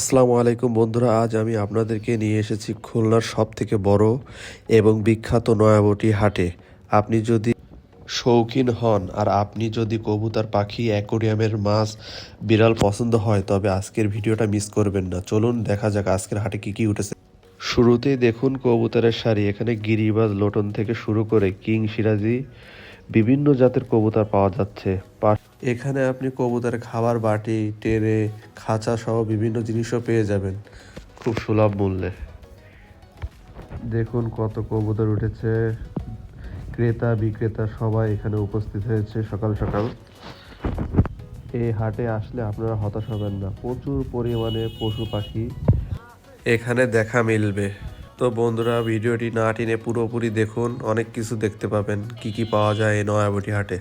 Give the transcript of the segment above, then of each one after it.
আসসালামু আলাইকুম বন্ধুরা, আজ আমি আপনাদেরকে নিয়ে এসেছি খুলনার সবথেকে বড় এবং বিখ্যাত নয়াবটি হাটে। আপনি যদি শৌখিন হন আর আপনি যদি কবুতর পাখি, অ্যাকোরিয়ামের মাছ, বিড়াল পছন্দ হয় তবে আজকের ভিডিওটা মিস করবেন না। চলুন দেখা যাক আজকের হাটে কি কি উঠেছে। শুরুতেই দেখুন কবুতরের সারি। এখানে গিরিবাজ, লোটন থেকে শুরু করে কিং সিরাজি বিভিন্ন জাতের কবুতর পাওয়া যাচ্ছে। এখানে আপনি কবুতরের খাবার বাটি, ট্রে, খাঁচা সহ বিভিন্ন জিনিসও পেয়ে যাবেন খুব সুলভ মূল্যে। দেখুন কত কবুতর উঠেছে। ক্রেতা বিক্রেতা সবাই এখানে উপস্থিত হয়েছে সকাল সকাল। এই হাটে আসলে আপনারা হতাশ হবেন না, প্রচুর পরিমাণে পশু পাখি এখানে দেখা মিলবে। তো বন্ধুরা, ভিডিওটি না টেনে পুরোপুরি দেখুন, অনেক কিছু দেখতে পাবেন কি কি পাওয়া যায় এই নয়াবটি হাটে।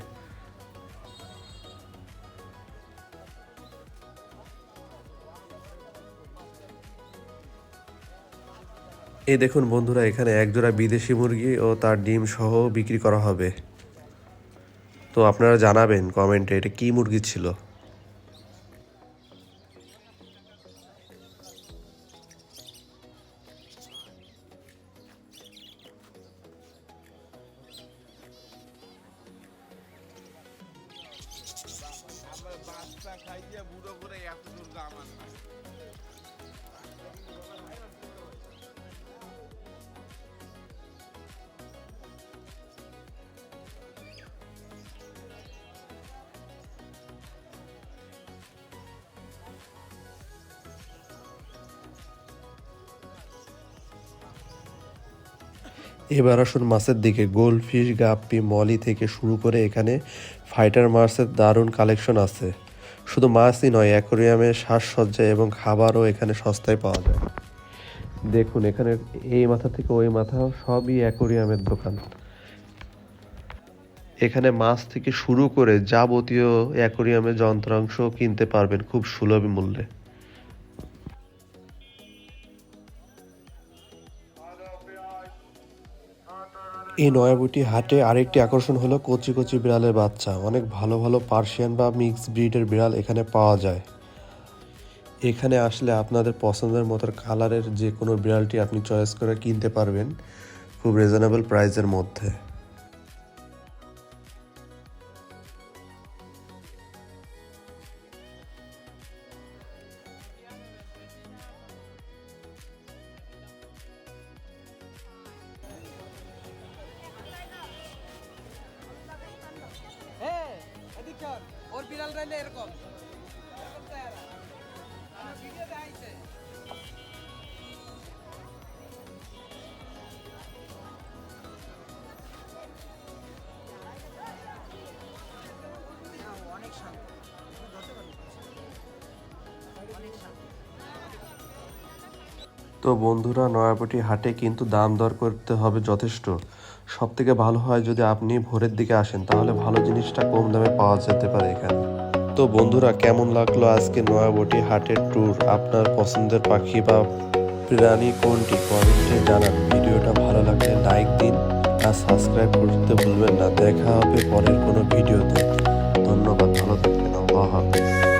এই দেখুন বন্ধুরা, এখানে একজোড়া বিদেশি মুরগি ও তার ডিম সহ বিক্রি করা হবে। তো আপনারা জানাবেন কমেন্টে এটা কি মুরগি ছিল। বাচ্চা খাইয়ে বুড়ো করে এত দূর আমার না। এবার আসুন মাছের দিকে। গোল্ডফিশ, গাপ্পি, মলি থেকে শুরু করে এখানে ফাইটার মাছের দারুণ কালেকশন আছে। শুধু মাছই নয়, অ্যাকোরিয়ামে সাজসজ্জা এবং খাবারও এখানে সস্তায় পাওয়া যায়। দেখুন এখানে এই মাথা থেকে ওই মাথা সবই অ্যাকোরিয়ামের দোকান। এখানে মাছ থেকে শুরু করে যাবতীয় অ্যাকোরিয়ামের যন্ত্রাংশ কিনতে পারবেন খুব সুলভ মূল্যে। এই নয়াবটি হাটে আরেকটি আকর্ষণ হলো কচি কচি বিড়ালের বাচ্চা। অনেক ভালো ভালো পার্সিয়ান বা মিক্স ব্রিডের বিড়াল এখানে পাওয়া যায়। এখানে আসলে আপনাদের পছন্দের মতো কালারের যে কোনো বিড়ালটি আপনি চয়েস করে কিনতে পারবেন খুব রিজনেবল প্রাইসের মধ্যে। ওর বিড়াল রাইলে এরকম ভিডিও দেখাইছে। অনেক শান্ত, ধরতে পারবি অনেক শান্ত। তো বন্ধুরা, নয়াবটি হাটে কিন্তু দাম দর করতে হবে যথেষ্ট। সব থেকে ভালো হয় যদি আপনি ভোরের দিকে আসেন, তাহলে ভালো জিনিসটা কম দামে পাওয়া যেতে পারে এখানে। তো বন্ধুরা, কেমন লাগলো আজকে নয়াবটি হাটের ট্যুর? আপনার পছন্দের পাখি বা প্রাণী কোনটি কমেন্টে জানান। ভিডিওটা ভালো লাগলে লাইক দিন আর সাবস্ক্রাইব করতে ভুলবেন না। দেখা হবে পরের কোনো ভিডিওতে। ধন্যবাদ, ভালো থাকবেন, আল্লাহ হাফেজ।